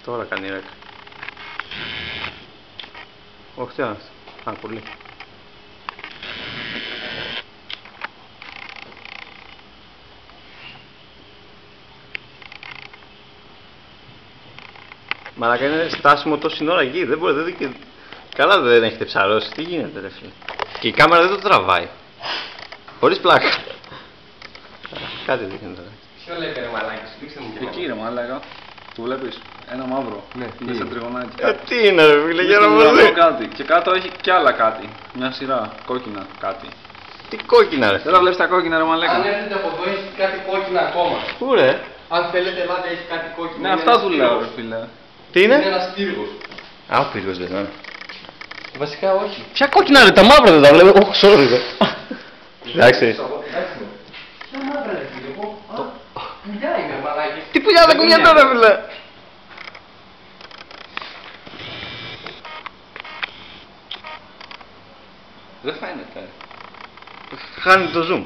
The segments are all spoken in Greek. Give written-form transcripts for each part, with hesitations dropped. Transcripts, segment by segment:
Τώρα κάνει ρεκ. Όχι, τι άναψε. Α, πολύ. Μαλάκα είναι στάσιμο τόση ώρα εκεί, δεν μπορεί, δεν και... Καλά δεν έχετε ψαρώσει, τι γίνεται ρε φίλε. Και η κάμερα δεν το τραβάει. Χωρίς πλάκα. Κάτι δείχνει τώρα. Ποιο λέτε ρε μαλάκες, δείξτε μου και εκεί ρε μαλάκα. Το βλέπεις, ένα μαύρο. Ναι, μέσα τριγωνάκι κάτι. Τι είναι ρε φίλε, για να μου δει. Κάτι. Και κάτω έχει κι άλλα κάτι. Μια σειρά, κόκκινα κάτι. Τι κόκκινα ρε. Δεν τα βλέπεις τα κόκκινα ρε μαλάκα. Αν έρθετε από εδώ έχει κάτι κόκκινα ακόμα. Πού ρε. Αν θέλετε ελάτε έχει κάτι κόκκινο. Ναι, αυτά του λέω ρε φίλε. Τι είναι? Είναι ένας πύργος. Α, ο πύργος δεν είναι. Βασικά όχι. Ποια κόκκινα ρε, τα μαύρα δεν τα βλέπω. Ωχ, sorry ρε. Εντάξει. Τα μαύρα ρε φίλε, εγώ. Πουλιά είμαι μαλάκες. Τι πουλιά τα κουνιά τώρα φίλε. Δεν φαίνεται. Χάνει το zoom.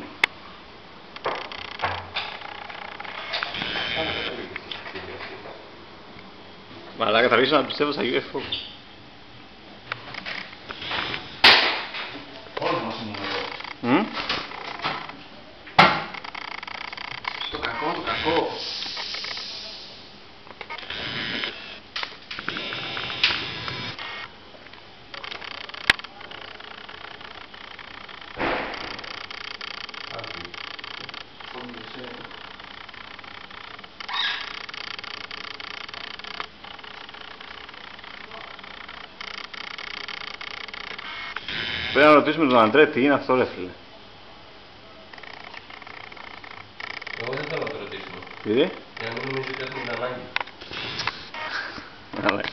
Μαλάκα θα αρχίσω να πιστεύω στα UFO. Όλος μας είναι εδώ. Το κακό, το κακό. Πρέπει να ρωτήσουμε τον Αντρέ τι είναι αυτό ρε φίλε. Εγώ δεν θέλω να το ρωτήσουμε. Γιατί? Για να μην νομίζω ότι έχουμε την ανάγκη. Μαλάκα.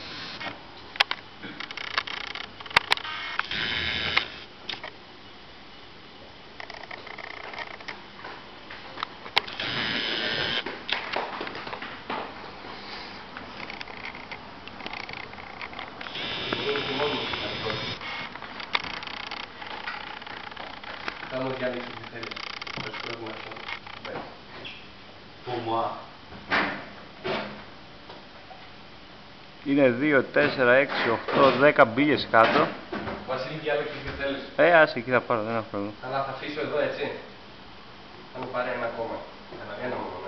Κάνω διάλεξη τι θέλεις. Θα σου πρέπει να αυτό. Πομά. Είναι 2, 4, 6, 8, 10 μπύλες κάτω. Βασίλη, διάλεξη τι θέλεις. Άσε εκεί θα πάρω, δεν έχω πρόβλημα. Αλλά θα αφήσω εδώ έτσι. Θα μου πάρει ένα ακόμα. Ένα μόνο.